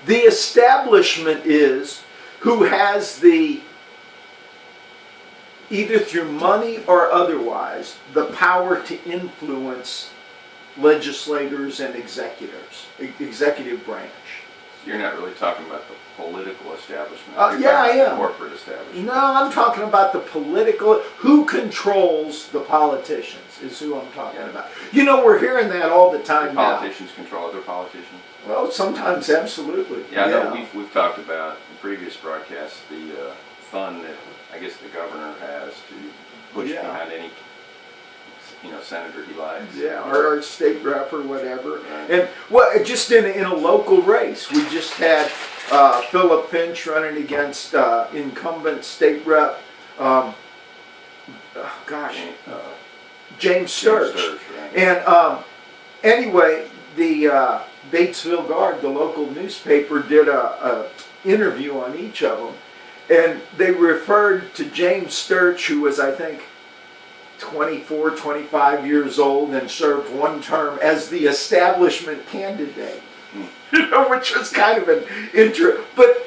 The establishment is who has the, either through money or otherwise, the power to influence legislators and executive branch. You're not really talking about the political establishment. Yeah, I am. The corporate establishment. No, I'm talking about the political, who controls the politicians is who I'm talking about. You know, we're hearing that all the time now. Politicians control other politicians? Well, sometimes, absolutely. Yeah, I know we've talked about in previous broadcasts the fund that I guess the governor has to push behind any senator he likes. Yeah, or state rep or whatever. Right. And well, just in a local race, we just had Philip Finch running against incumbent state rep, James Sturge. Right. And anyway, the Batesville Guard, the local newspaper, did a interview on each of them, and they referred to James Sturge, who was, I think, 24, 25 years old and served one term, as the establishment candidate. You know, which was kind of an intro. But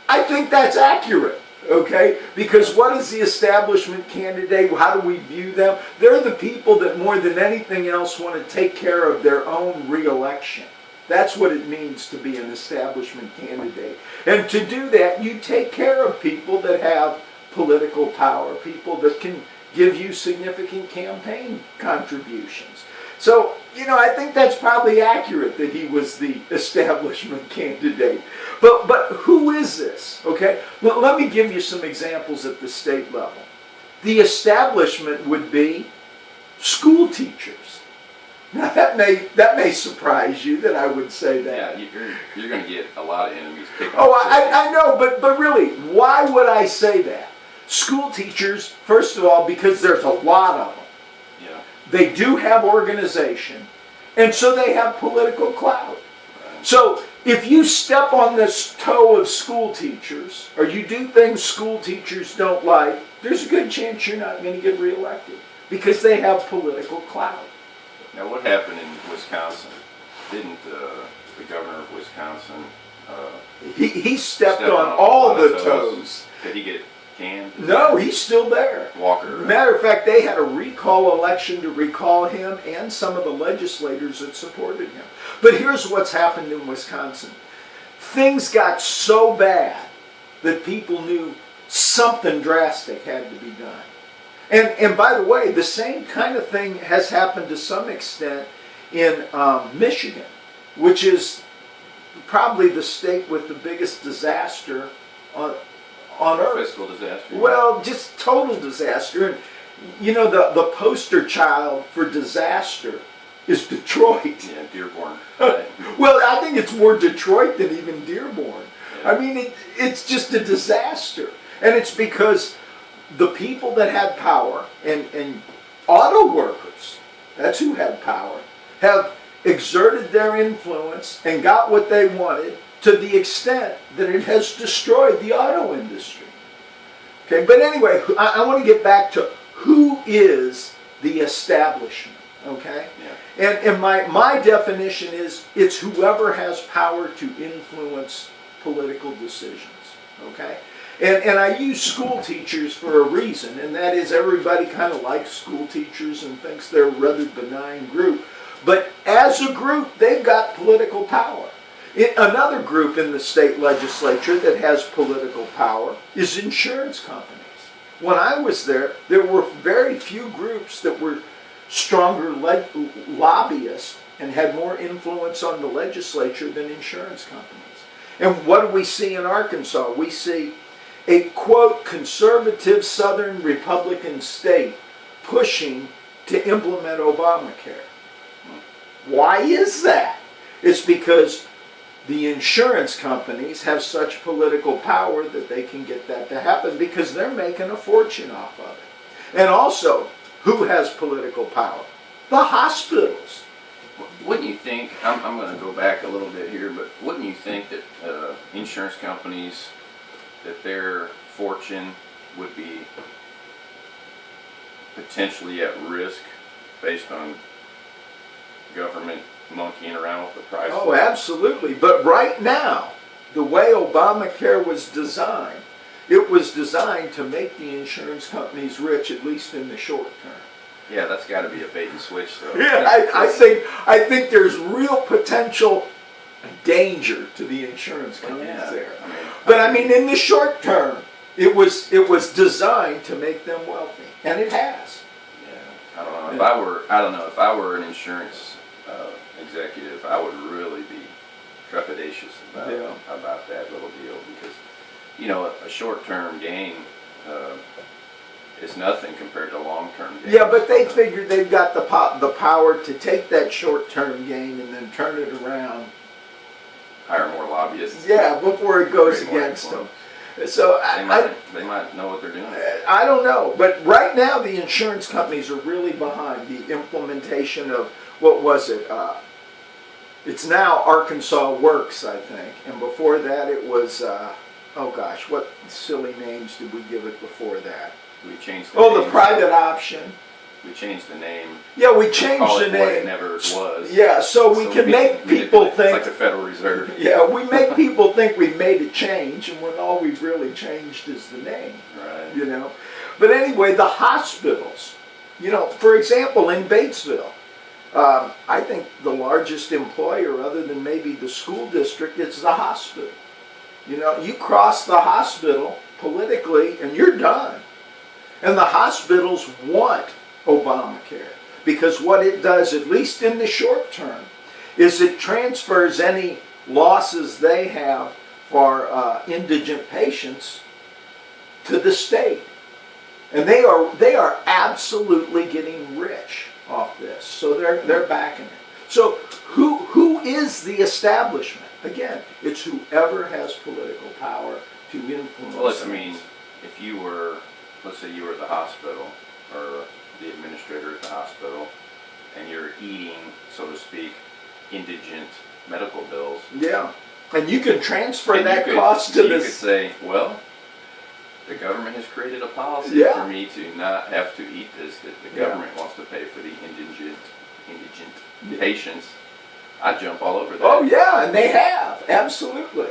I think that's accurate, okay? Because what is the establishment candidate? How do we view them? They're the people that more than anything else want to take care of their own re-election. That's what it means to be an establishment candidate. And to do that, you take care of people that have political power, people that can give you significant campaign contributions. So, you know, I think that's probably accurate that he was the establishment candidate. But who is this? Okay, well, let me give you some examples at the state level. The establishment would be school teachers. Now that may surprise you that I would say that. Yeah, you're going to get a lot of enemies. Oh, I know, but really, why would I say that? School teachers, first of all, because there's a lot of them. Yeah. They do have organization, and so they have political clout. Right. So if you step on this toe of school teachers, or you do things school teachers don't like, there's a good chance you're not going to get reelected, because they have political clout. Now, what happened in Wisconsin? Didn't the governor of Wisconsin he stepped on all the toes. Did he get canned? No, he's still there. Walker. Matter of fact, they had a recall election to recall him and some of the legislators that supported him. But here's what's happened in Wisconsin. Things got so bad that people knew something drastic had to be done. And by the way, the same kind of thing has happened to some extent in Michigan, which is probably the state with the biggest disaster on earth. Fiscal disaster. Well, just total disaster. And you know, the poster child for disaster is Detroit. Yeah, Dearborn. Well, I think it's more Detroit than even Dearborn. Yeah. I mean, it's just a disaster. And it's because the people that had power, and auto workers, that's who had power, have exerted their influence and got what they wanted to the extent that it has destroyed the auto industry. Okay, but anyway, I want to get back to who is the establishment, okay? Yeah. And my definition is it's whoever has power to influence political decisions, okay? And I use school teachers for a reason, and that is everybody kind of likes school teachers and thinks they're a rather benign group. But as a group, they've got political power. Another group in the state legislature that has political power is insurance companies. When I was there were very few groups that were stronger lobbyists and had more influence on the legislature than insurance companies. And what do we see in Arkansas? We see a, quote, conservative Southern Republican state pushing to implement Obamacare. Why is that? It's because the insurance companies have such political power that they can get that to happen because they're making a fortune off of it. And also, who has political power? The hospitals. Wouldn't you think, I'm going to go back a little bit here, but wouldn't you think that insurance companies, that their fortune would be potentially at risk based on government monkeying around with the price? Oh, absolutely. But right now, the way Obamacare was designed, it was designed to make the insurance companies rich, at least in the short term. Yeah, that's got to be a bait and switch, though. Yeah, I think there's real potential danger to the insurance companies there. But I mean, in the short term, it was designed to make them wealthy, and it has. Yeah, I don't know. If I were an insurance executive, I would really be trepidatious about that little deal, because a short-term gain is nothing compared to long-term gain. Yeah, but they figured they've got the power to take that short-term gain and then turn it around. Hire more lobbyists. Yeah, before it goes against them. So they might know what they're doing. I don't know, but right now the insurance companies are really behind the implementation of, what was it? It's now Arkansas Works, I think, and before that it was, oh gosh, what silly names did we give it before that? We changed the name. The private option. We changed the name. Yeah, we changed the name. What it never was. Yeah, so we can make people think. It's like the Federal Reserve. Yeah, we make people think we made a change, and when all we've really changed is the name. Right. But anyway, the hospitals. For example, in Batesville, I think the largest employer, other than maybe the school district, is the hospital. You cross the hospital politically, and you're done. And the hospitals want Obamacare, because what it does, at least in the short term, is it transfers any losses they have for indigent patients to the state, and they are absolutely getting rich off this. So they're backing it. So who is the establishment? Again, it's whoever has political power to influence. Well, if you were, let's say you were at the hospital, or the administrator at the hospital, and you're eating, so to speak, indigent medical bills. Yeah, and you can transfer that cost to this. You could say, well, the government has created a policy for me to not have to eat this, that the government wants to pay for the indigent patients. I jump all over that. Oh yeah, and they have, absolutely.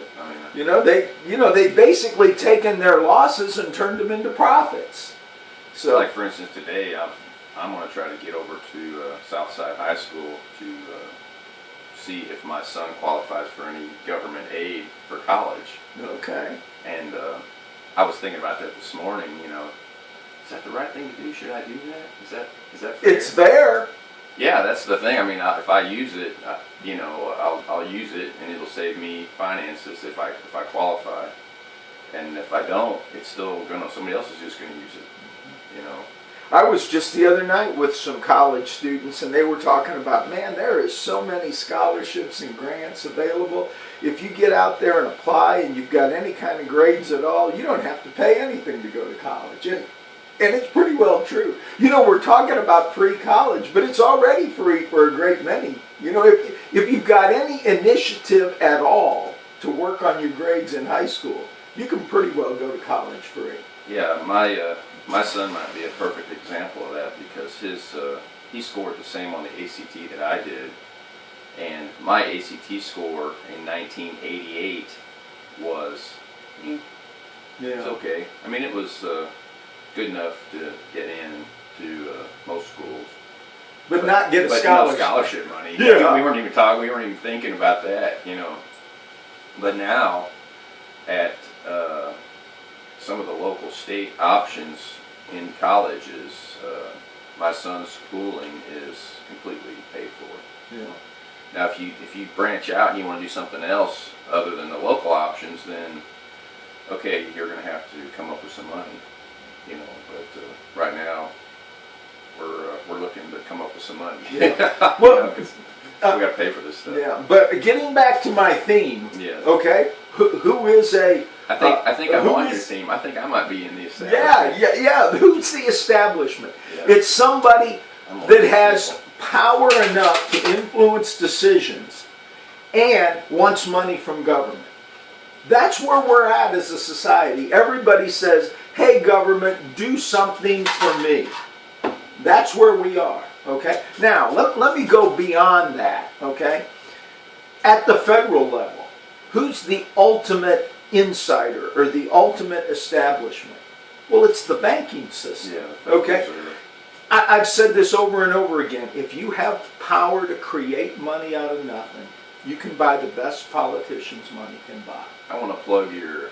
They've basically taken their losses and turned them into profits. So, like for instance, today I'm going to try to get over to Southside High School to see if my son qualifies for any government aid for college. Okay. And I was thinking about that this morning. Is that the right thing to do? Should I do that? Is that fair? It's fair. Yeah, that's the thing. If I use it, I'll use it, and it'll save me finances if I qualify. And if I don't, it's still somebody else is just gonna use it. I was just the other night with some college students, and they were talking about, man, there is so many scholarships and grants available. If you get out there and apply, and you've got any kind of grades at all, you don't have to pay anything to go to college. And it's pretty well true. We're talking about free college, but it's already free for a great many. If you've got any initiative at all to work on your grades in high school, you can pretty well go to college free. Yeah, my son might be a perfect example of that, because he scored the same on the ACT that I did, and my ACT score in 1988 was it's okay. It was good enough to get in to most schools, but not get a scholarship. No scholarship money. Yeah. We weren't even thinking about that. But now at some of the local state options in colleges, my son's schooling is completely paid for. Yeah. Now, if you branch out and you want to do something else other than the local options, then okay, you're going to have to come up with some money. But right now we're looking to come up with some money. Yeah. Well, because we got to pay for this stuff. Yeah. But getting back to my theme. Yes. Okay. Who is a? I think I'm on your team. I think I might be in the establishment. Yeah. Who's the establishment? Yeah. It's somebody that has power enough to influence decisions and wants money from government. That's where we're at as a society. Everybody says, hey, government, do something for me. That's where we are, okay? Now, let me go beyond that, okay? At the federal level, who's the ultimate insider or the ultimate establishment? Well, it's the banking system. Yeah. Okay? I've said this over and over again. If you have power to create money out of nothing, you can buy the best politicians money can buy. I want to plug your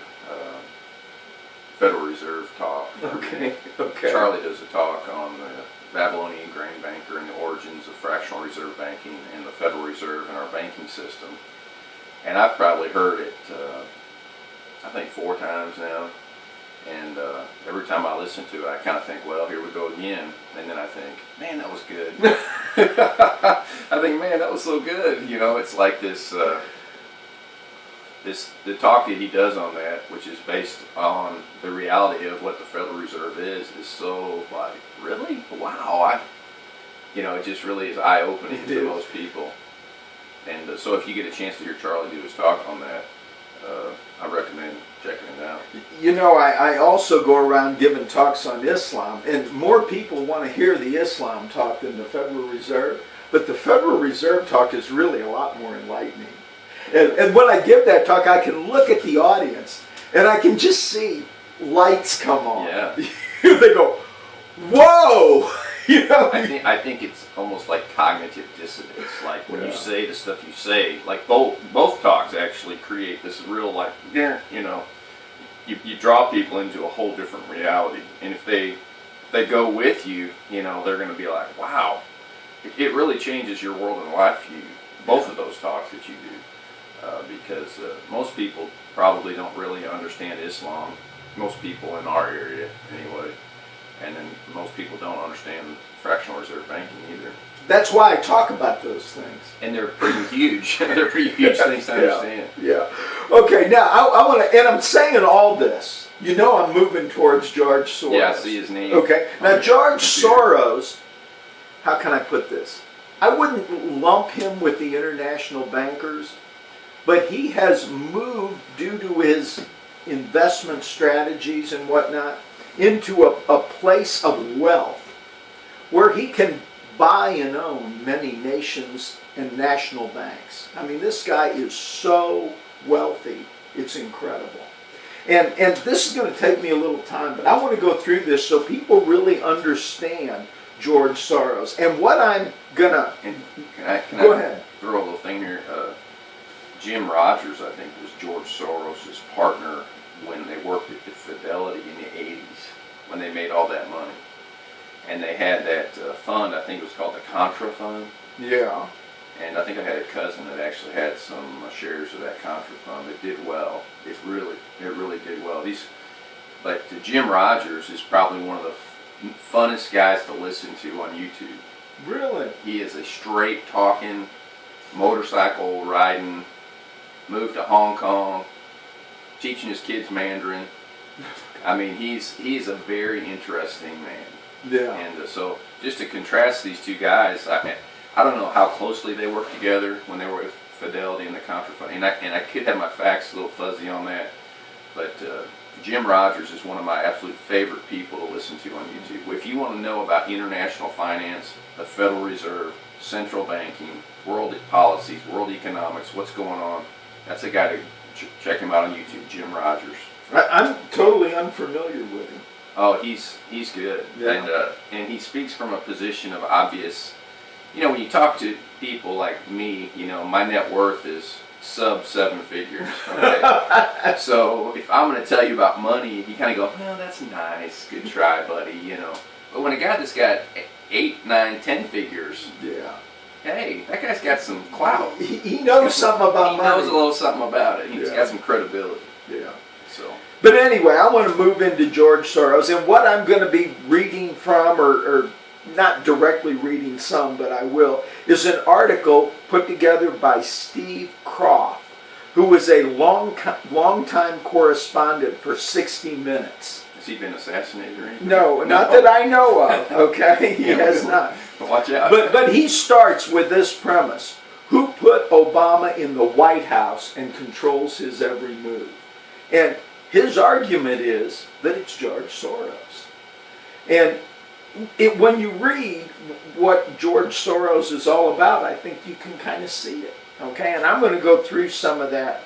Federal Reserve talk. Okay. Charlie does a talk on the Babylonian grain banker and the origins of fractional reserve banking and the Federal Reserve in our banking system. And I've probably heard it, I think 4 times now. And every time I listen to it, I kind of think, well, here we go again. And then I think, man, that was good. I think, man, that was so good. You know, it's like this, the talk that he does on that, which is based on the reality of what the Federal Reserve is so like, really? Wow. It just really is eye-opening to most people. And so if you get a chance to hear Charlie do his talk on that, I recommend checking it out. I also go around giving talks on Islam, and more people want to hear the Islam talk than the Federal Reserve, but the Federal Reserve talk is really a lot more enlightening. And when I give that talk, I can look at the audience, and I can just see lights come on. Yeah. They go, whoa! I think it's almost like cognitive dissonance. Like when you say the stuff you say, like both talks actually create this real you draw people into a whole different reality. And if they go with you, they're going to be like, wow, it really changes your world and life view. Both of those talks that you do, because most people probably don't really understand Islam. Most people in our area, anyway. And then most people don't understand fractional reserve banking either. That's why I talk about those things. And they're pretty huge. They're pretty huge things to understand. Yeah. Okay, now I want to, and I'm saying all this. I'm moving towards George Soros. Yeah, I see his name. Okay. Now, George Soros, how can I put this? I wouldn't lump him with the international bankers, but he has moved, due to his investment strategies and whatnot, into a place of wealth where he can buy and own many nations and national banks. I mean, this guy is so wealthy, it's incredible. And this is going to take me a little time, but I want to go through this so people really understand George Soros. And what I'm going to... Go ahead. Throw a little thing here. Jim Rogers, I think, was George Soros' partner when they worked at Fidelity in the 80s, when they made all that money. And they had that fund, I think it was called the Contra Fund. Yeah. And I think I had a cousin that actually had some shares of that Contra Fund. It did well. It really did well. But Jim Rogers is probably one of the funnest guys to listen to on YouTube. Really? He is a straight talking, motorcycle riding, moved to Hong Kong, teaching his kids Mandarin. I mean, he's a very interesting man. Yeah. And so just to contrast these two guys, I don't know how closely they worked together when they were with Fidelity and the Contra Fund. And I could have my facts a little fuzzy on that. But Jim Rogers is one of my absolute favorite people to listen to on YouTube. If you want to know about international finance, the Federal Reserve, central banking, world policies, world economics, what's going on, that's a guy to check him out on YouTube, Jim Rogers. I'm totally unfamiliar with him. Oh, he's good. Yeah. And he speaks from a position of obvious, when you talk to people like me, my net worth is sub 7 figures. Okay? So if I'm going to tell you about money, you kind of go, well, that's nice, good try, buddy, But when a guy that's got 8, 9, 10 figures, yeah, hey, that guy's got some clout. He knows something about money. He knows a little something about it. He's got some credibility. Yeah. So. But anyway, I want to move into George Soros, and what I'm going to be reading from, or not directly reading some, but I will, is an article put together by Steve Croft, who was a long-time correspondent for 60 Minutes. Has he been assassinated or anything? No, not that I know of, okay? He has not. Watch out. But he starts with this premise. Who put Obama in the White House and controls his every move? And his argument is that it's George Soros. And when you read what George Soros is all about, I think you can kind of see it. Okay? And I'm going to go through some of that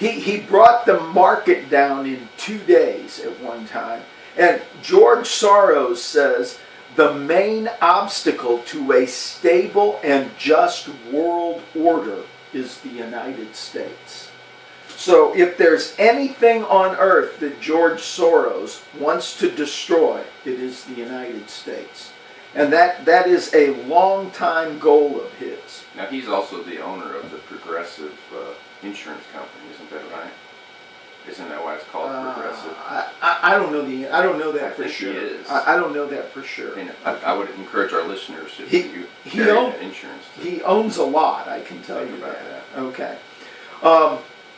He brought the market down in 2 days at one time. And George Soros says the main obstacle to a stable and just world order is the United States. So if there's anything on earth that George Soros wants to destroy, it is the United States. And that is a long-time goal of his. Now, he's also the owner of the Progressive insurance company, isn't that right? Isn't that why it's called Progressive? I don't know that for think sure. he is. I don't know that for sure. And I would encourage our listeners if you he carry own- insurance. He owns a lot, I can tell Think you about that. Okay.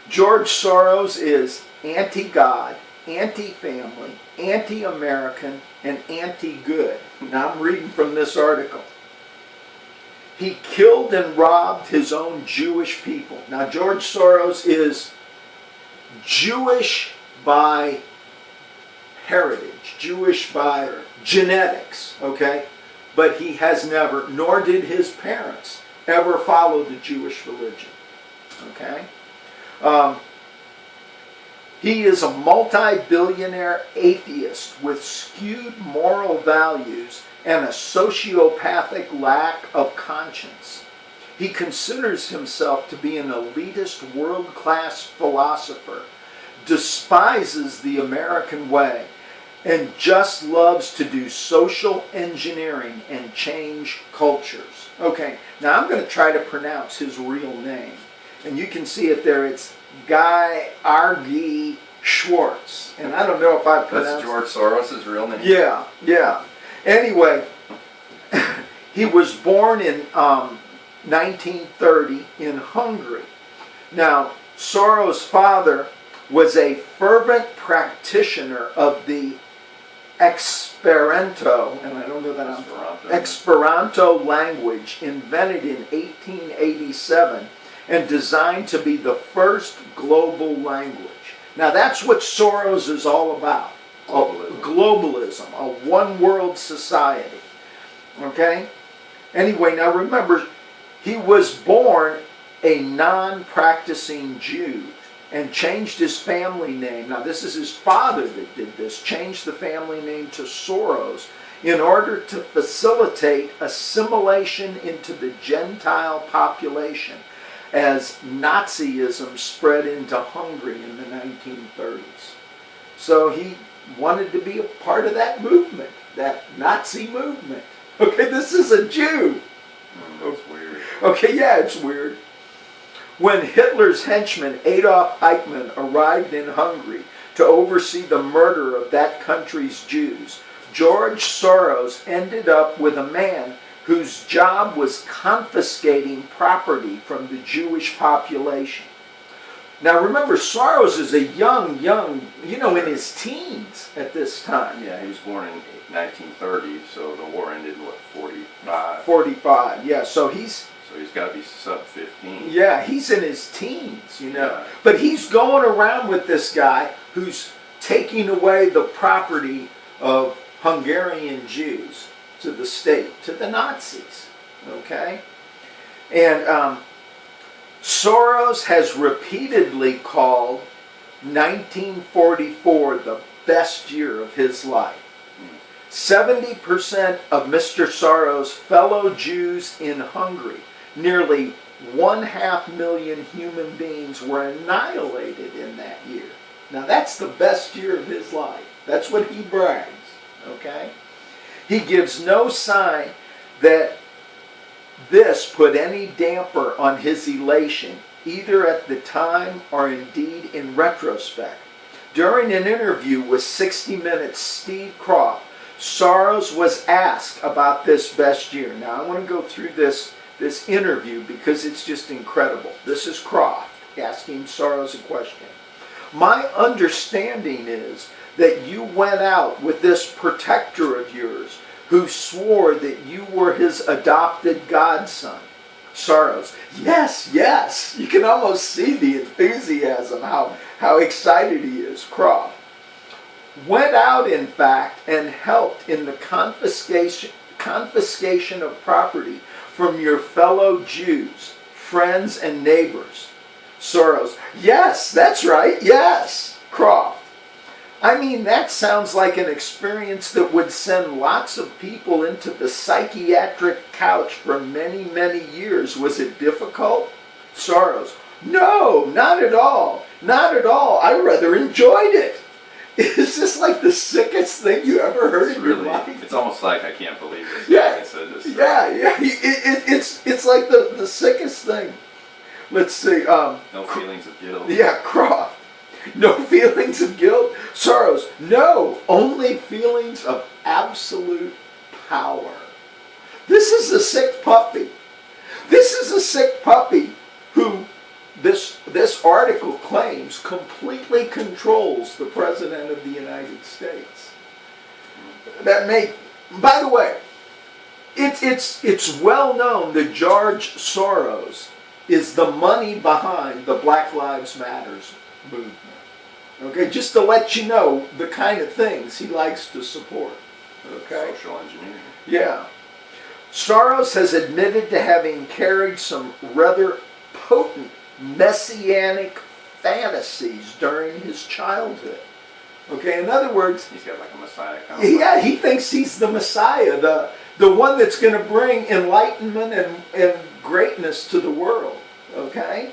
George Soros is anti-God, anti-family, anti-American, and anti-good. Now I'm reading from this article. He killed and robbed his own Jewish people. Now George Soros is Jewish by heritage, Jewish by genetics, okay? But he has never, nor did his parents, ever follow the Jewish religion, okay? He is a multi-billionaire atheist with skewed moral values and a sociopathic lack of conscience. He considers himself to be an elitist world-class philosopher, despises the American way, and just loves to do social engineering and change cultures. Okay, now I'm going to try to pronounce his real name. And you can see it there. It's Guy R.G. Schwartz. And I don't know if I pronounced... That's George Soros' real name? Yeah. Anyway, he was born in 1930 in Hungary. Now, Soros' father was a fervent practitioner of the Esperanto, and I don't know that Esperanto language, invented in 1887 and designed to be the first global language. Now that's what Soros is all about. Globalism, a one-world society. Okay? Anyway, now remember, he was born a non-practicing Jew and changed his family name. Now this is his father that did this, changed the family name to Soros in order to facilitate assimilation into the Gentile population as Nazism spread into Hungary in the 1930s. So he wanted to be a part of that movement, that Nazi movement. Okay, this is a Jew. That's weird. Okay, yeah, it's weird. When Hitler's henchman Adolf Eichmann arrived in Hungary to oversee the murder of that country's Jews, George Soros ended up with a man whose job was confiscating property from the Jewish population. Now remember, Soros is a young, in his teens at this time. Yeah, he was born in 1930, so the war ended in, 45? 45, yeah, so he's got to be sub-15. Yeah, he's in his teens, Yeah. But he's going around with this guy who's taking away the property of Hungarian Jews to the state, to the Nazis, okay? And Soros has repeatedly called 1944 the best year of his life. 70% of Mr. Soros' fellow Jews in Hungary, nearly 500,000 human beings, were annihilated in that year. Now that's the best year of his life. That's what he brags, okay? He gives no sign that this put any damper on his elation, either at the time or indeed in retrospect. During an interview with 60 Minutes' Steve Croft, Soros was asked about this best year. Now I want to go through this interview because it's just incredible. This is Croft asking Soros a question. My understanding is that you went out with this protector of yours who swore that you were his adopted godson. Soros, yes. You can almost see the enthusiasm, how excited he is. Croft went out, in fact, and helped in the confiscation of property from your fellow Jews, friends, and neighbors. Soros. Yes, that's right. Yes. Croft. I mean, that sounds like an experience that would send lots of people into the psychiatric couch for many, many years. Was it difficult? Soros. No, not at all. Not at all. I rather enjoyed it. Is this like the sickest thing you ever heard in your life? It's almost like I can't believe this. Yeah. I said this. Yeah. It's like the sickest thing. Let's see. No feelings of guilt. Yeah, Croft. No feelings of guilt. Soros. No, only feelings of absolute power. This is a sick puppy. This is a sick puppy who this article claims completely controls the President of the United States. By the way, it's well known that George Soros is the money behind the Black Lives Matters movement. Okay, just to let you know the kind of things he likes to support. Okay? Social engineering. Yeah. Soros has admitted to having carried some rather potent messianic fantasies during his childhood. Okay, in other words, he's got like a Messiah complex. Yeah, he thinks he's the Messiah, the one that's going to bring enlightenment and greatness to the world. Okay?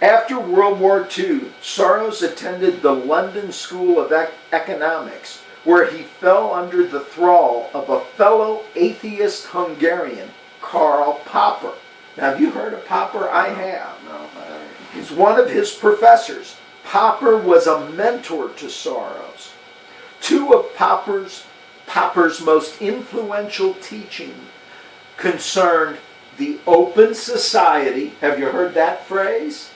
After World War II, Soros attended the London School of Economics, where he fell under the thrall of a fellow atheist Hungarian, Karl Popper. Now, have you heard of Popper? I have. No, I haven't. He's one of his professors. Popper was a mentor to Soros. Two of Popper's most influential teaching concerned the open society. Have you heard that phrase?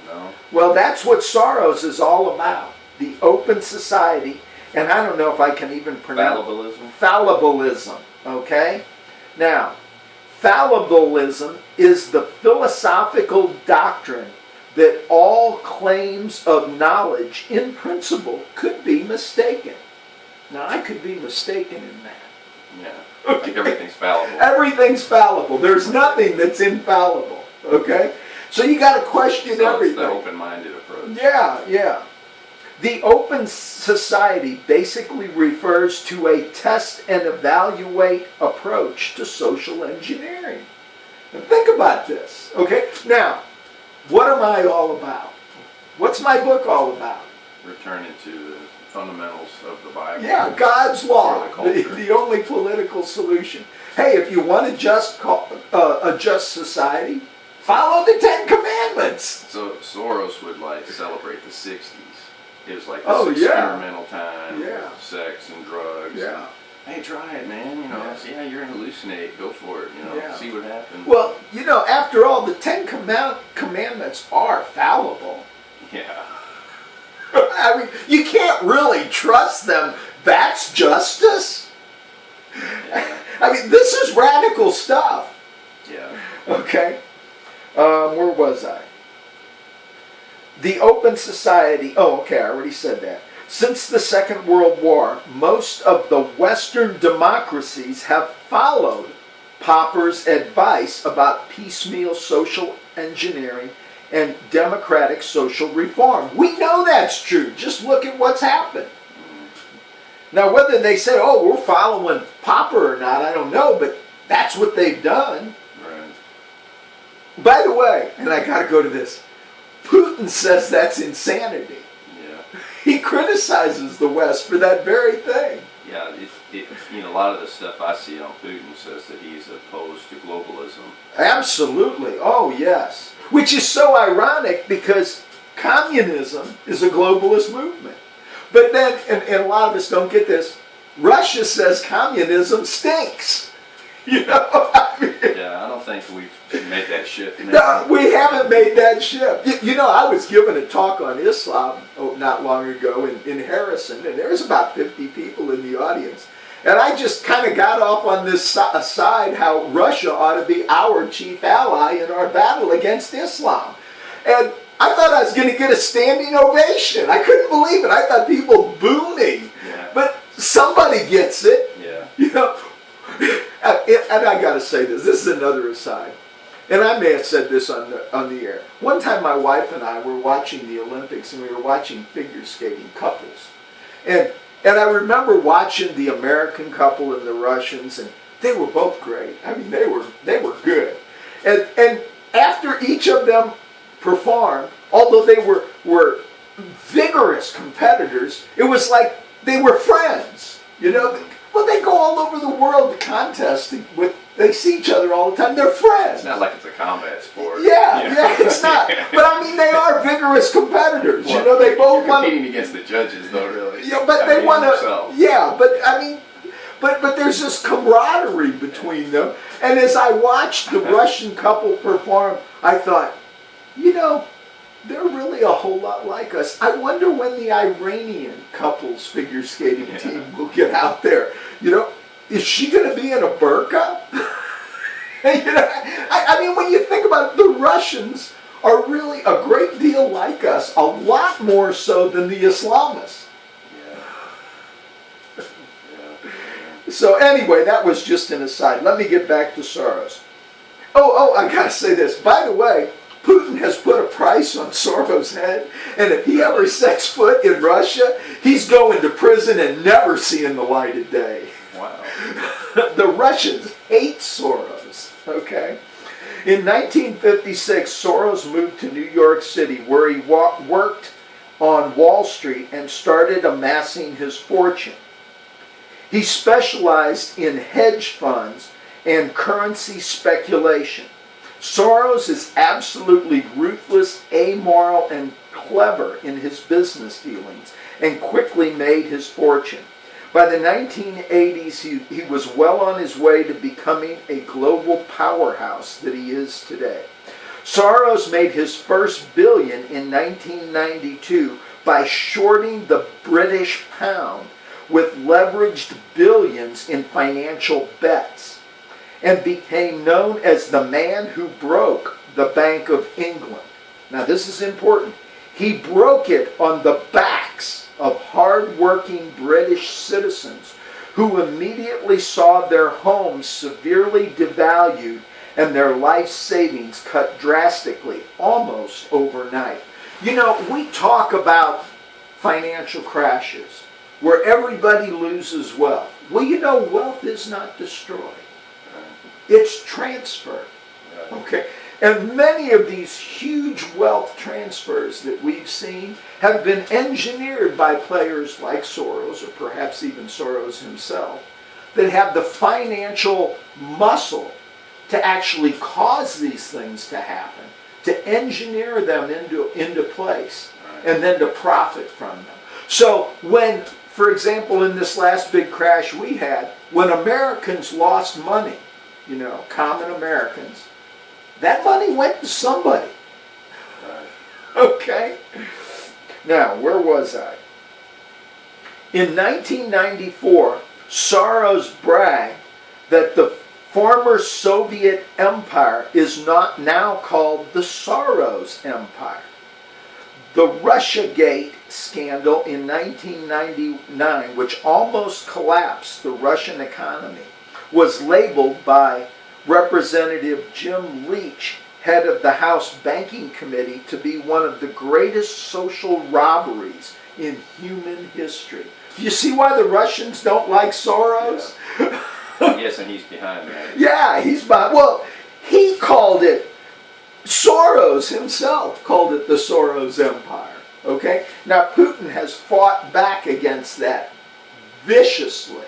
No. Well, that's what Soros is all about. The open society. And I don't know if I can even pronounce Fallibilism. Fallibilism. Okay? Now, fallibilism is the philosophical doctrine that all claims of knowledge in principle could be mistaken. Now, I could be mistaken in that. Yeah. Okay. Like everything's fallible. Everything's fallible. There's nothing that's infallible. Okay? So you got to question everything. It's the open-minded approach. Yeah. The open society basically refers to a test and evaluate approach to social engineering. Now think about this. Okay? Now, what am I all about? What's my book all about? Returning to the fundamentals of the Bible. Yeah, God's law, the the only political solution. Hey, if you want to a just society, follow the Ten Commandments. So Soros would like celebrate the 60s. It was like this experimental time with sex and drugs. Yeah. And, hey, try it, man. You know, you're going to hallucinate. Go for it. You know, see what happens. Well, after all, the Ten Commandments are fallible. Yeah. I mean, you can't really trust them. That's justice. Yeah. I mean, this is radical stuff. Yeah. Okay. Where was I? The open society. Oh, okay, I already said that. Since the Second World War, most of the Western democracies have followed Popper's advice about piecemeal social engineering and democratic social reform. We know that's true. Just look at what's happened. Now, whether they say, oh, we're following Popper or not, I don't know, but that's what they've done. Right. By the way, and I got to go to this, Putin says that's insanity. Yeah. He criticizes the West for that very thing. Yeah, a lot of the stuff I see on Putin says that he's opposed to globalism. Absolutely. Oh, yes. Which is so ironic because communism is a globalist movement. But then, and a lot of us don't get this, Russia says communism stinks. I mean, yeah, I don't think we've made that shift. No, we haven't made that shift. I was giving a talk on Islam not long ago in Harrison, and there was about 50 people in the audience. And I just kind of got off on this side how Russia ought to be our chief ally in our battle against Islam. And I thought I was going to get a standing ovation. I couldn't believe it. I thought people boo me. Yeah. But somebody gets it. Yeah. And I got to say this is another aside. and I may have said this on the air. One time my wife and I were watching the Olympics, and we were watching figure skating couples. And I remember watching the American couple and the Russians, and they were both great. I mean, they were good. And after each of them performed, although they were vigorous competitors, it was like they were friends. You know, well, they go all over the world to contest with. They see each other all the time. They're friends. It's not like it's a combat sport. Yeah, it's not. But I mean, they are vigorous competitors. Well, you know, they both want competing against the judges, though, really. Yeah, but they want to. Yeah, but I mean, but there's this camaraderie between them. And as I watched the Russian couple perform, I thought, you know, they're really a whole lot like us. I wonder when the Iranian couples figure skating team will get out there. You know, is she going to be in a burqa? You know, I mean, when you think about it, the Russians are really a great deal like us, a lot more so than the Islamists. So anyway, that was just an aside. Let me get back to Soros. Oh, I gotta say this. By the way, Putin has put a price on Soros' head, and if he ever sets foot in Russia, he's going to prison and never seeing the light of day. Wow. The Russians hate Soros, okay? In 1956, Soros moved to New York City, where he worked on Wall Street and started amassing his fortune. He specialized in hedge funds and currency speculation. Soros is absolutely ruthless, amoral, and clever in his business dealings, and quickly made his fortune. By the 1980s, he was well on his way to becoming a global powerhouse that he is today. Soros made his first billion in 1992 by shorting the British pound with leveraged billions in financial bets, and became known as the man who broke the Bank of England. Now this is important. He broke it on the backs of hard-working British citizens who immediately saw their homes severely devalued and their life savings cut drastically, almost overnight. You know, we talk about financial crashes where everybody loses wealth. Well, you know, wealth is not destroyed. It's transferred. Okay? And many of these huge wealth transfers that we've seen have been engineered by players like Soros, or perhaps even Soros himself, that have the financial muscle to actually cause these things to happen, to engineer them into place, and then to profit from them. So when, for example, in this last big crash we had, when Americans lost money, you know, common Americans, that money went to somebody. Okay? Now, where was I? In 1994, Soros bragged that the former Soviet empire is not now called the Soros Empire. The Russiagate scandal in 1999, which almost collapsed the Russian economy, was labeled by Representative Jim Leach, head of the House Banking Committee, to be one of the greatest social robberies in human history. Do you see why the Russians don't like Soros? Yeah. Yes, and he's behind that. Yeah, he's behind. Well, he called it, Soros himself called it the Soros Empire. Okay? Now, Putin has fought back against that viciously.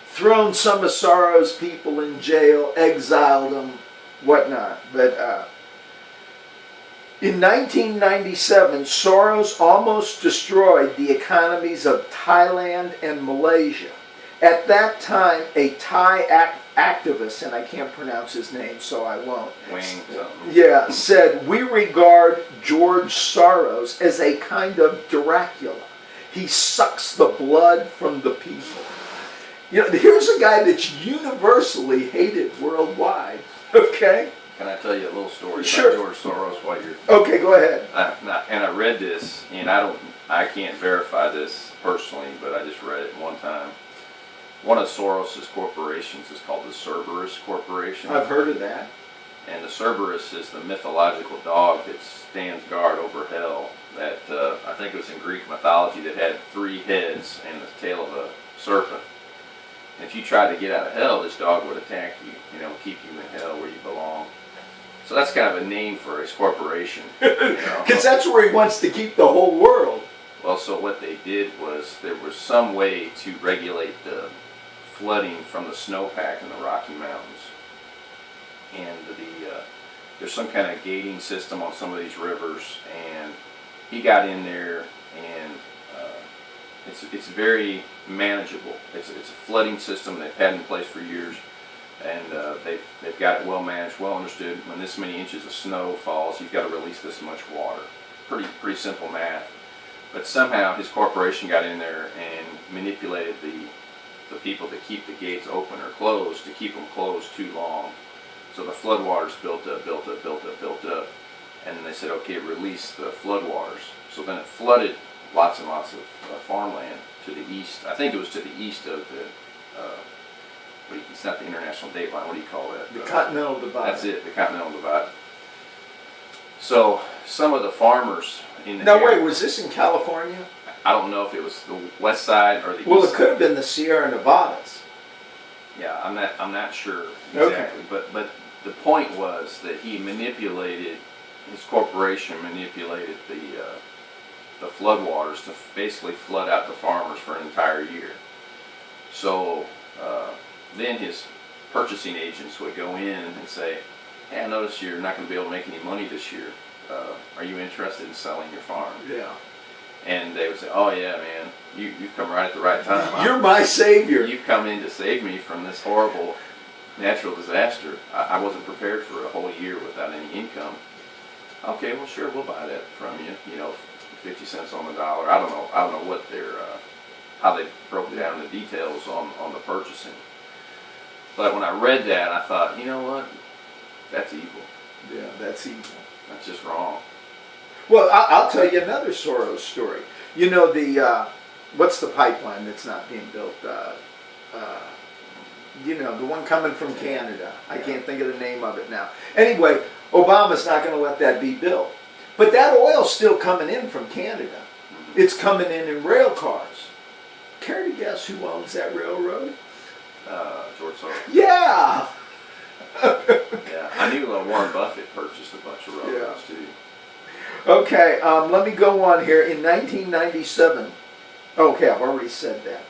Thrown some of Soros' people in jail, exiled them, whatnot. But in 1997, Soros almost destroyed the economies of Thailand and Malaysia. At that time, a Thai activist, and I can't pronounce his name, so I won't. Yeah, said, "We regard George Soros as a kind of Dracula. He sucks the blood from the people." You know, here's a guy that's universally hated worldwide. Okay? Can I tell you a little story Sure. about George Soros while you're... Okay, go ahead. I read this, and I can't verify this personally, but I just read it one time. One of Soros's corporations is called the Cerberus Corporation. I've heard of that. And the Cerberus is the mythological dog that stands guard over hell. That I think it was in Greek mythology that had 3 heads and the tail of a serpent. And if you tried to get out of hell, this dog would attack you. Keep you in hell where you belong. So that's kind of a name for his corporation. Because that's where he wants to keep the whole world. Well, so what they did was there was some way to regulate the flooding from the snowpack in the Rocky Mountains. And there's some kind of gating system on some of these rivers, and he got in there, and it's very manageable. It's a flooding system they've had in place for years, and they've got it well managed, well understood. When this many inches of snow falls, you've got to release this much water. Pretty simple math. But somehow his corporation got in there and manipulated the people that keep the gates open or closed to keep them closed too long. So the floodwaters built up, and then they said, okay, release the floodwaters. So then it flooded lots and lots of farmland to the east. I think it was to the east of it's not the international date line, what do you call that? The Continental Divide. That's it, the Continental Divide. So some of the farmers in the Now wait, was this in California? I don't know if it was the west side or the east. Well, it could have been the Sierra Nevadas. Yeah, I'm not sure exactly, Okay. but the point was that he manipulated, his corporation manipulated the floodwaters to basically flood out the farmers for an entire year. So then his purchasing agents would go in and say, hey, I notice you're not going to be able to make any money this year. Are you interested in selling your farm? Yeah. And they would say, oh yeah, man, you've come right at the right time. You're my savior. You've come in to save me from this horrible natural disaster. I wasn't prepared for a whole year without any income. Okay, well sure, we'll buy that from you. 50 cents on the dollar. I don't know what how they broke down the details on the purchasing. But when I read that, I thought, you know what? That's evil. Yeah, that's evil. That's just wrong. Well, I'll tell you another Soros story. What's the pipeline that's not being built? The one coming from Canada. I can't think of the name of it now. Anyway, Obama's not going to let that be built. But that oil's still coming in from Canada. It's coming in rail cars. Care to guess who owns that railroad? George Soros. Yeah! Yeah, I knew Warren Buffett purchased a bunch of railroads too. Okay, let me go on here. In 1997, okay, I've already said that.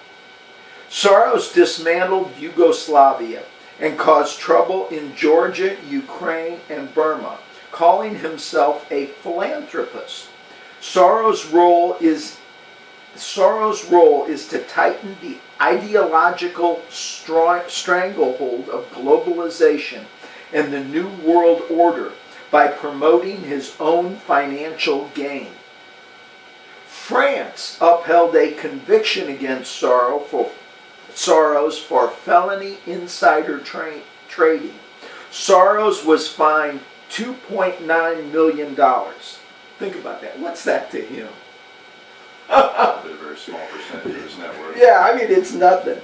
Soros dismantled Yugoslavia and caused trouble in Georgia, Ukraine, and Burma, calling himself a philanthropist. Soros' role is to tighten the ideological stranglehold of globalization and the New World Order by promoting his own financial gain. France upheld a conviction against Soros for felony insider trading. Soros was fined $2.9 million. Think about that. What's that to him? A very small percentage of his net worth. Yeah, I mean, it's nothing.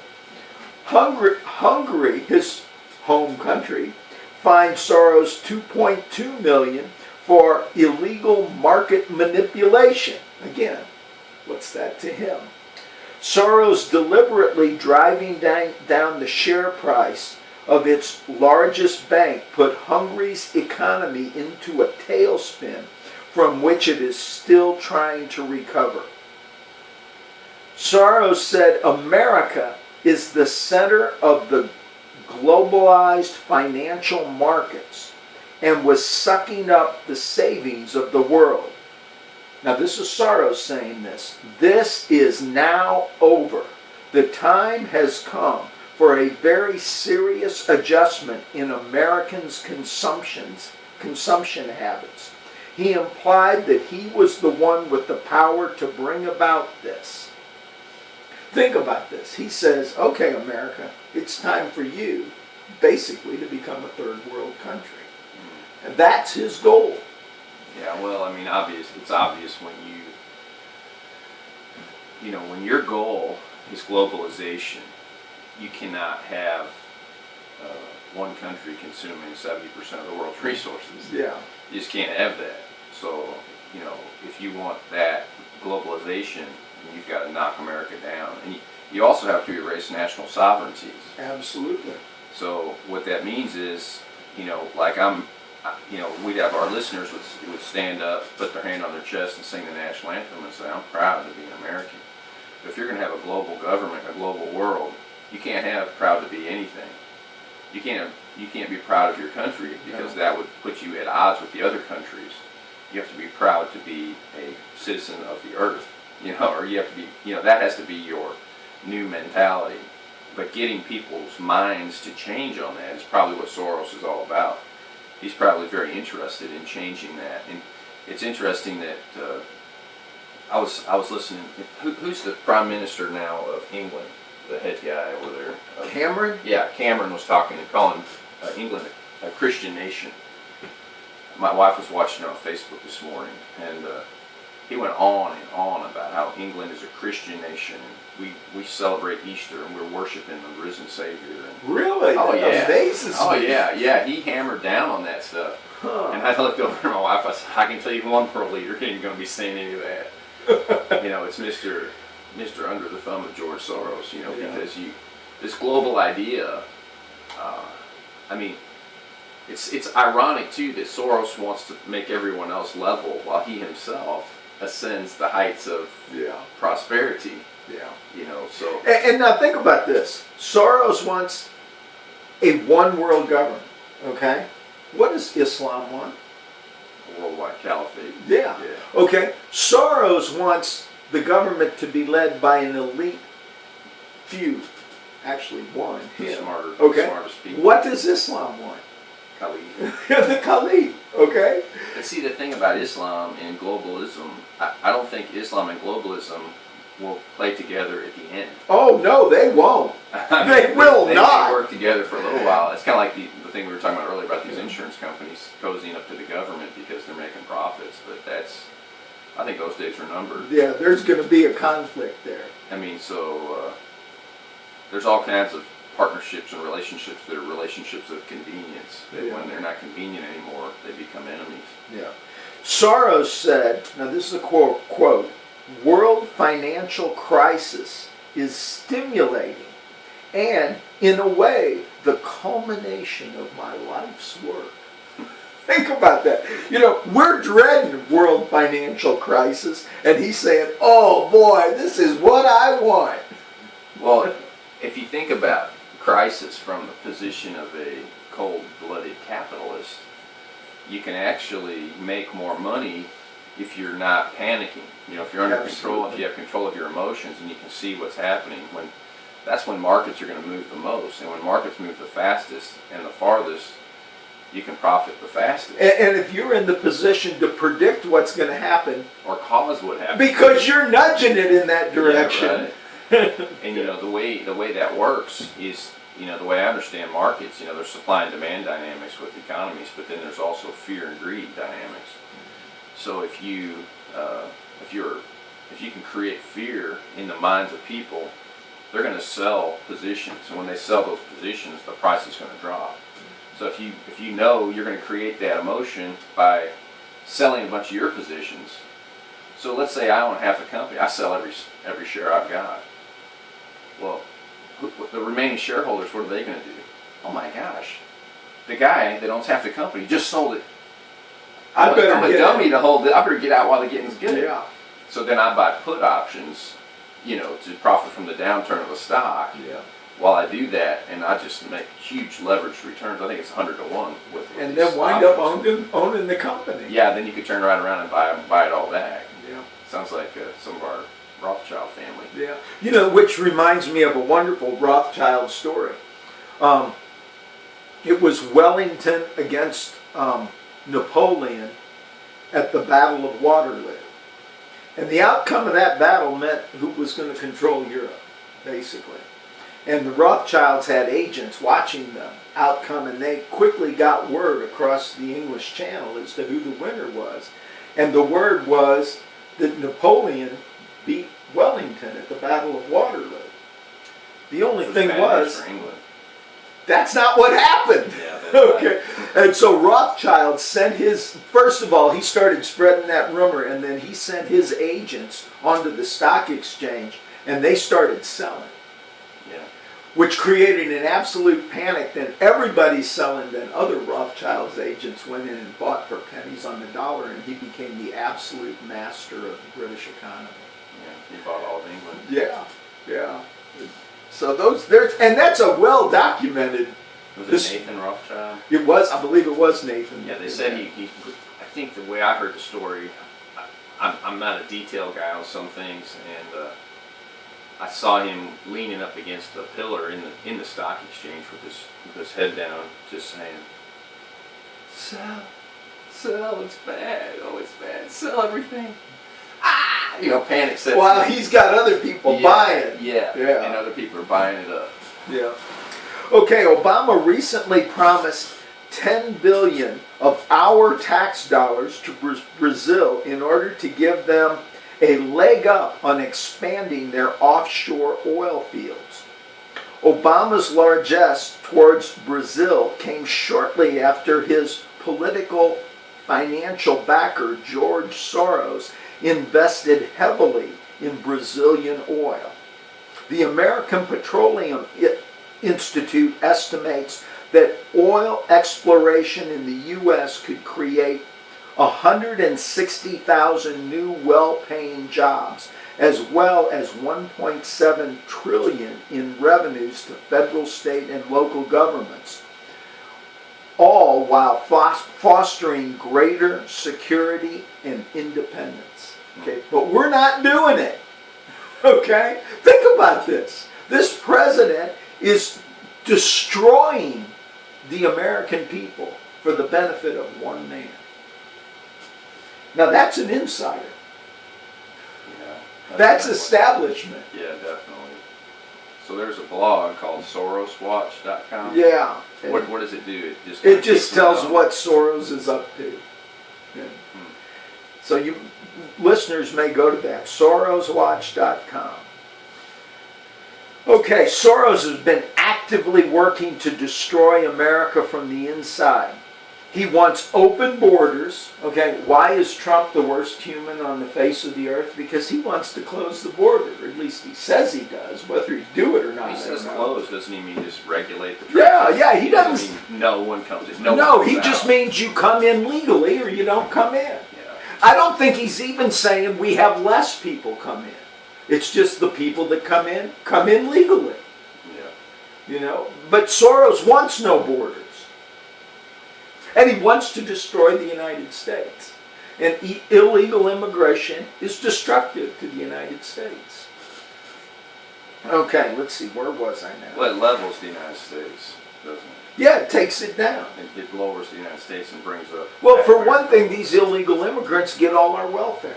Hungary, his home country, fined Soros $2.2 million for illegal market manipulation. Again, what's that to him? Soros deliberately driving down the share price of its largest bank put Hungary's economy into a tailspin from which it is still trying to recover. Soros said America is the center of the globalized financial markets and was sucking up the savings of the world. Now this is Soros saying this. This is now over. The time has come for a very serious adjustment in Americans' consumption habits. He implied that he was the one with the power to bring about this. Think about this. He says, okay, America, it's time for you, basically, to become a third world country. And that's his goal. Yeah, well, I mean, it's obvious when when your goal is globalization, you cannot have one country consuming 70% of the world's resources. Yeah. You just can't have that. So, if you want that globalization, you've got to knock America down. And you also have to erase national sovereignties. Absolutely. So what that means is, we'd have our listeners would stand up, put their hand on their chest and sing the national anthem and say, I'm proud to be an American. But if you're going to have a global government, a global world, you can't have proud to be anything. You can't be proud of your country because that would put you at odds with the other countries. You have to be proud to be a citizen of the earth, or you have to be, that has to be your new mentality. But getting people's minds to change on that is probably what Soros is all about. He's probably very interested in changing that. And it's interesting that I was listening. Who's the Prime Minister now of England? The head guy over there. Cameron? Yeah, Cameron was talking and calling England a Christian nation. My wife was watching it on Facebook this morning, and he went on and on about how England is a Christian nation. We celebrate Easter and we're worshiping the risen Savior. And, really? Oh that yeah. Amazes Oh me. yeah. He hammered down on that stuff. Huh. And I looked over at my wife. I said, I can tell you one world leader ain't going to be saying any of that. It's Mr. Under the Thumb of George Soros. Because this global idea. It's ironic too that Soros wants to make everyone else level while he himself ascends the heights of prosperity. Yeah. So. And now think about this. Soros wants a one world government. Okay. What does Islam want? Worldwide caliphate. Yeah. Okay. Soros wants the government to be led by an elite few. Actually, one. Him. Smartest people. What does Islam want? Caliph. The Caliph. Okay. But see, the thing about Islam and globalism, I don't think Islam and globalism will play together at the end. Oh no, they won't. They will not. They work together for a little while. It's kind of like the thing we were talking about earlier about these insurance companies cozying up to the government because they're making profits. But I think those days are numbered. Yeah, there's going to be a conflict there. There's all kinds of partnerships and relationships that are relationships of convenience. That when they're not convenient anymore, they become enemies. Yeah. Soros said, now this is a quote, world financial crisis is stimulating and, in a way, the culmination of my life's work. Think about that. We're dreading world financial crisis, and he's saying, oh boy, this is what I want. Well, if you think about crisis from the position of a cold-blooded capitalist, you can actually make more money if you're not panicking. If you're under control, if you have control of your emotions and you can see what's happening, that's when markets are going to move the most. And when markets move the fastest and the farthest, you can profit the fastest. And if you're in the position to predict what's going to happen, or cause what happens, because you're nudging it in that direction. Yeah, right. And the way that works is, the way I understand markets, there's supply and demand dynamics with economies, but then there's also fear and greed dynamics. So if you can create fear in the minds of people, they're going to sell positions, and when they sell those positions, the price is going to drop. So if you know you're going to create that emotion by selling a bunch of your positions. So let's say I own half a company, I sell every share I've got. Well, the remaining shareholders, what are they going to do? Oh my gosh, the guy that owns half the company just sold it. I'm a dummy to hold it. I better get out while the getting's good. Yeah. So then I buy put options, to profit from the downturn of the stock. Yeah. While I do that, and I just make huge leveraged returns. I think it's 100 to 1 with and these then wind up options. owning the company. Yeah, then you could turn right around and buy it all back. Yeah. Sounds like some of our Rothschild family. Yeah. Which reminds me of a wonderful Rothschild story. It was Wellington against Napoleon at the Battle of Waterloo. And the outcome of that battle meant who was going to control Europe, basically. And the Rothschilds had agents watching the outcome, and they quickly got word across the English Channel as to who the winner was. And the word was that Napoleon beat Wellington at the Battle of Waterloo. The only thing was, for England. That's not what happened. Yeah, that's Okay. And so Rothschild sent his, first of all, he started spreading that rumor, and then he sent his agents onto the stock exchange, and they started selling. Yeah. Which created an absolute panic. Then everybody's selling. Then other Rothschild's agents went in and bought for pennies on the dollar, and he became the absolute master of the British economy. Yeah, he bought all of England. Yeah, yeah. So and that's a well documented. Was it Nathan Rothschild? It was, I believe, it was Nathan. Yeah, they said he. I think the way I heard the story, I'm not a detail guy on some things, and I saw him leaning up against a pillar in the stock exchange with his head down, just saying, "Sell, it's bad. Oh, it's bad. Sell everything." Ah, panic sets in. Well, he's got other people buying. Yeah, and other people are buying it up. Yeah. Okay, Obama recently promised $10 billion of our tax dollars to Brazil in order to give them a leg up on expanding their offshore oil fields. Obama's largesse towards Brazil came shortly after his political financial backer, George Soros, invested heavily in Brazilian oil. The American Petroleum Institute estimates that oil exploration in the U.S. could create 160,000 new well-paying jobs, as well as 1.7 trillion in revenues to federal, state, and local governments, all while fostering greater security and independence. Okay, but we're not doing it. Okay, think about this. This president is destroying the American people for the benefit of one man. Now that's an insider. Yeah, That's establishment. Yeah, definitely. So there's a blog called SorosWatch.com. Yeah. What does it do? It just tells what Soros is up to. Yeah. So you listeners may go to that, SorosWatch.com. Okay, Soros has been actively working to destroy America from the inside. He wants open borders. Okay, why is Trump the worst human on the face of the earth? Because he wants to close the border, or at least he says he does. Whether he do it or not, he says I don't know. close, doesn't he mean just regulate the traffic? Yeah, he doesn't. Mean no one comes in. No, he just means you come in legally or you don't come in. Yeah. I don't think he's even saying we have less people come in. It's just the people that come in legally. Yeah. But Soros wants no borders. And he wants to destroy the United States. And illegal immigration is destructive to the United States. Okay, let's see, where was I now? Well, it levels the United States, doesn't it? Yeah, it takes it down. It lowers the United States and brings up... Well, for one thing, these illegal immigrants get all our welfare.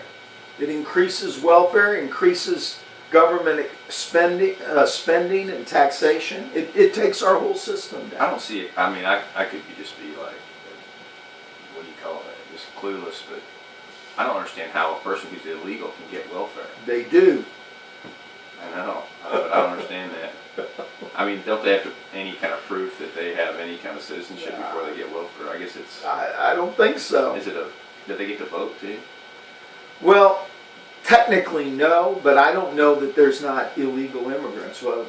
It increases welfare, increases government spending and taxation. It takes our whole system down. I don't see it. I mean, I could just be like, what do you call it? Just clueless, but I don't understand how a person who's illegal can get welfare. They do. I know, but I don't understand that. I mean, don't they have any kind of proof that they have any kind of citizenship before they get welfare? I guess it's... I don't think so. Do they get to vote too? Well, technically no, but I don't know that there's not illegal immigrants. Well,